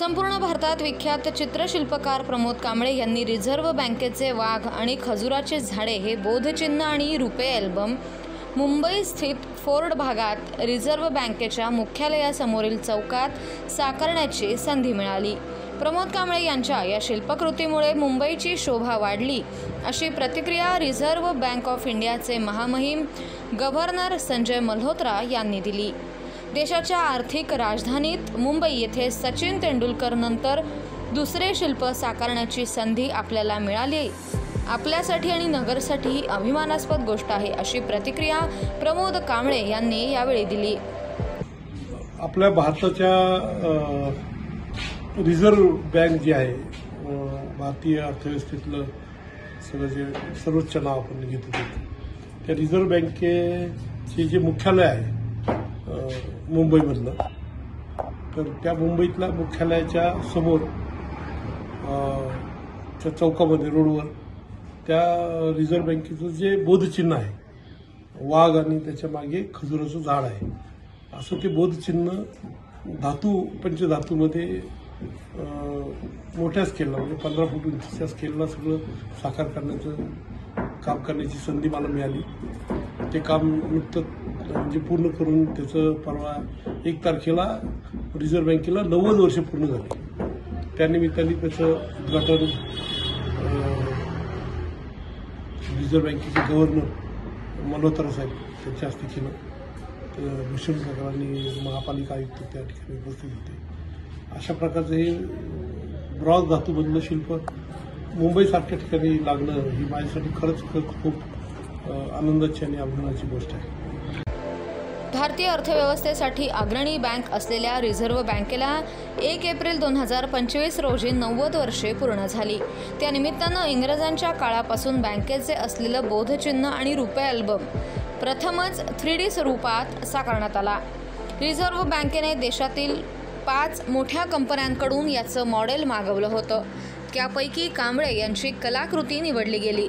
संपूर्ण भारतात विख्यात चित्रशिल्पकार प्रमोद कांबळे यांनी रिझर्व्ह बँकेचे वाघ आणि खजुराचे झाडे हे बोधचिन्ह आणि रुपे अल्बम मुंबई स्थित फोर्ड भागात रिझर्व्ह बँकेच्या मुख्यालयासमोरील चौकात साकारण्याची संधी मिळाली। प्रमोद कांबळे यांच्या या शिल्पकृतीमुळे मुंबईची शोभा वाढली अशी प्रतिक्रिया रिझर्व्ह बँक ऑफ इंडियाचे महामहिम गव्हर्नर संजय मल्होत्रा यांनी दिली। देशाच्या आर्थिक राजधानीत मुंबई येथे सचिन तेंडुलकर नंतर दुसरे शिल्प साकारण्याची संधी आपल्याला मिळाली। आपल्यासाठी आणि नगरसाठी ही अभिमानास्पद गोष्ट आहे अशी प्रतिक्रिया प्रमोद कांबळे यांनी यावेळी दिली। आपल्या भारताच्या रिझर्व्ह बँक जी आहे भारतीय अर्थव्यवस्थेतलं सगळं जे सर्वोच्च नाव आपण घेत होतो त्या रिझर्व्ह बँकेचे जे मुख्यालय आहे मुंबईमधलं, तर त्या मुंबईतल्या मुख्यालयाच्या समोर त्या चौकामध्ये रोडवर त्या रिझर्व्ह बँकेचं जे बोधचिन्ह आहे वाघ आणि त्याच्या मागे खजुराचं झाड आहे, असं ते बोधचिन्ह पंचधातूमध्ये मोठ्या स्केलला म्हणजे 15 फूट उंचीच्या स्केलला सगळं साकार करण्याचं काम करण्याची संधी मला मिळाली। ते काम नुकतं म्हणजे पूर्ण करून त्याचं परवा 1 तारखेला रिझर्व्ह बँकेला 90 वर्ष पूर्ण झाली। त्यानिमित्ताने त्याचं उद्घाटन रिझर्व्ह बँकेचे गव्हर्नर मल्होत्रा साहेब त्यांच्या हस्ते केलं। भूषण प्रकारांनी महापालिका आयुक्त त्या ठिकाणी उपस्थित होते। अशा प्रकारचं हे ब्रॉन्झ धातूमधलं शिल्प मुंबईसारख्या ठिकाणी लागणं ही माझ्यासाठी खरंच खूप आनंदाची आणि अभिमानाची गोष्ट आहे। भारतीय अर्थव्यवस्थेसाठी अग्रणी बँक असलेल्या रिझर्व्ह बँकेला 1 एप्रिल 2025 रोजी 90 वर्षे पूर्ण झाली। त्यानिमित्तानं इंग्रजांच्या काळापासून बँकेचे असलेलं बोधचिन्ह आणि रुपे अल्बम प्रथमच 3D स्वरूपात साकारण्यात आला। रिझर्व्ह बँकेने देशातील 5 मोठ्या कंपन्यांकडून याचं मॉडेल मागवलं होतं। त्यापैकी कांबळे यांची कलाकृती निवडली गेली।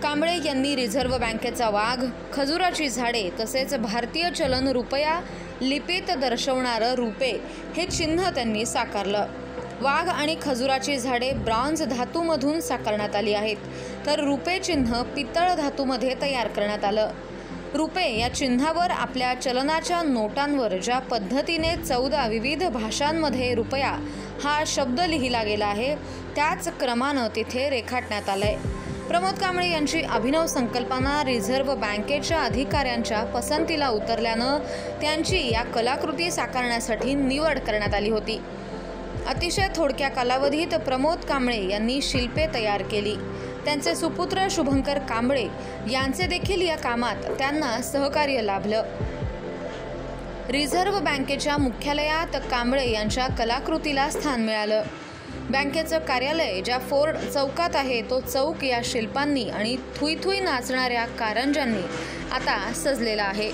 कांबळे यांनी रिझर्व्ह बँकेचा वाघ, खजुराची झाडे तसेच भारतीय चलन रुपया लिपीत दर्शवणारं रुपे हे चिन्ह त्यांनी साकारलं। वाघ आणि खजुराची झाडे ब्रॉन्झ धातूमधून साकारण्यात आली आहेत, तर रुपे चिन्ह पितळ धातूमध्ये तयार करण्यात आलं। रुपे या चिन्हावर आपल्या चलनाच्या नोटांवर ज्या पद्धतीने 14 विविध भाषांमध्ये रुपया हा शब्द लिहिला गेला आहे त्याच क्रमानं तिथे रेखाटण्यात आलंय। प्रमोद कांबळे यांची अभिनव संकल्पना रिझर्व्ह बँकेच्या अधिकाऱ्यांच्या पसंतीला उतरल्यानं त्यांची या कलाकृती साकारण्यासाठी निवड करण्यात आली होती। अतिशय थोडक्या कालावधीत प्रमोद कांबळे यांनी शिल्पे तयार केली। त्यांचे सुपुत्र शुभंकर कांबळे यांचे देखील या कामात त्यांना सहकार्य लाभलं। रिझर्व्ह बँकेच्या मुख्यालयात कांबळे यांच्या कलाकृतीला स्थान मिळालं। बँकेचं कार्यालय ज्या फोर्ड चौकात आहे तो चौक या शिल्पांनी आणि थुई थुई नाचणाऱ्या कारंज्यांनी आता सजलेला आहे।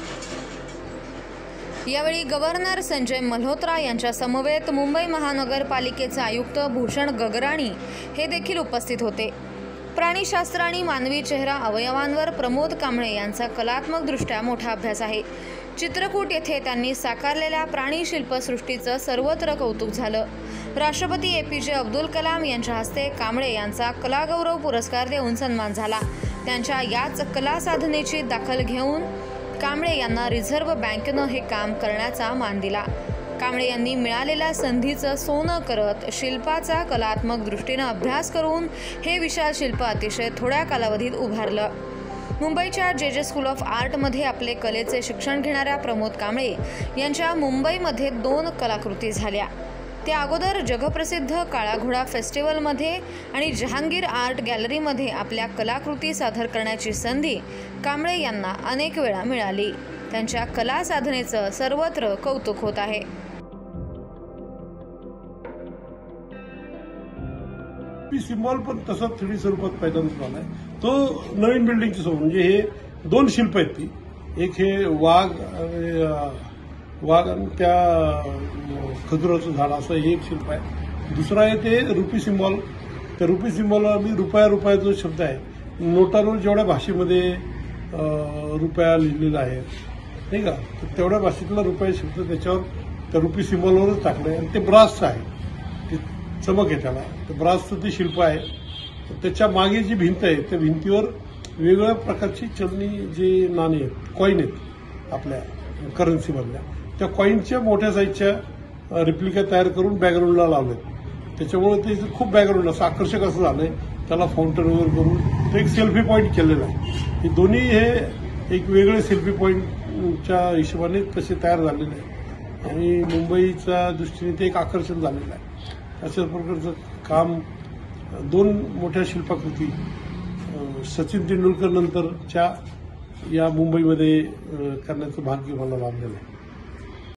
यावेळी गव्हर्नर संजय मल्होत्रा यांच्या समवेत मुंबई महानगरपालिकेचे आयुक्त भूषण गगराणी हे देखील उपस्थित होते। प्राणीशास्त्र आणि मानवी चेहरा अवयवांवर प्रमोद कांबळे यांचा कलात्मकदृष्ट्या मोठा अभ्यास आहे। चित्रकूट येथे त्यांनी साकारलेल्या प्राणी शिल्पसृष्टीचं सर्वत्र कौतुक झालं। राष्ट्रपती APJ अब्दुल कलाम यांच्या हस्ते कांबळे यांचा कलागौरव पुरस्कार देऊन सन्मान झाला। त्यांच्या याच कला साधनेची दखल घेऊन कांबळे यांना रिझर्व्ह बँकेनं हे काम करण्याचा मान दिला। कांबळे यांनी मिळालेल्या संधीचं सोनं करत शिल्पाचा कलात्मक दृष्टीनं अभ्यास करून हे विशाल शिल्प अतिशय थोड्या कालावधीत उभारलं। मुंबईच्या JJ स्कूल ऑफ आर्टमध्ये आपले कलेचे शिक्षण घेणाऱ्या प्रमोद कांबळे यांच्या मुंबईमध्ये 2 कलाकृती झाल्या। त्या अगोदर जगप्रसिद्ध काळा घोडा फेस्टिवलमध्ये आणि जहांगीर आर्ट गॅलरीमध्ये आपल्या कलाकृती सादर करण्याची संधी कांबळे यांना अनेक वेळा मिळाली। त्यांच्या कला साधनेचं सर्वत्र कौतुक होत आहे। सिम्बॉल पण तसा 3D स्वरूपात पहिल्यांदा झालाय। तो नवीन बिल्डिंगच्या समोर म्हणजे हे 2 शिल्प आहेत ती, एक हे वाघ आणि त्या खजुराचं झाड असं हे एक शिल्प आहे। दुसरं आहे ते रुपी सिम्बॉल। त्या रुपी सिम्बॉलला मी रुपया जो शब्द आहे नोटांवर जेवढ्या भाषेमध्ये रुपया लिहिलेला आहे नाही का, तर तेवढ्या भाषेतला रुपया शब्द त्याच्यावर त्या रुपी सिम्बॉलवरच टाकलाय आणि ते ब्रासचं आहे। ती चमक आहे त्याला. तर ब्रासचं ते शिल्प आहे. त्याच्या मागे जी भिंत आहे त्या भिंतीवर वेगवेगळ्या प्रकारची चलनी जे नाणी आहेत, कॉईन आहेत आपल्या करन्सीमधल्या, त्या कॉईनच्या मोठ्या साईजच्या रिप्लिका तयार करून बॅकग्राऊंडला लावलेत. त्याच्यामुळे ते खूप बॅकग्राऊंड असं आकर्षक असं झालंय. त्याला फाउंटन वगैरे करून एक सेल्फी पॉईंट केलेला आहे. हे दोन्ही हे एक वेगळे सेल्फी पॉईंटच्या हिशोबाने तसे तयार झालेले आहे आणि मुंबईच्या दृष्टीने ते एक आकर्षण झालेलं आहे. अशा प्रकारचं काम दोन मोठ्या शिल्पाकृती सचिन तेंडुलकर नंतरच्या या मुंबईमध्ये करण्याचं भाग्य मला लाभलेलं आहे.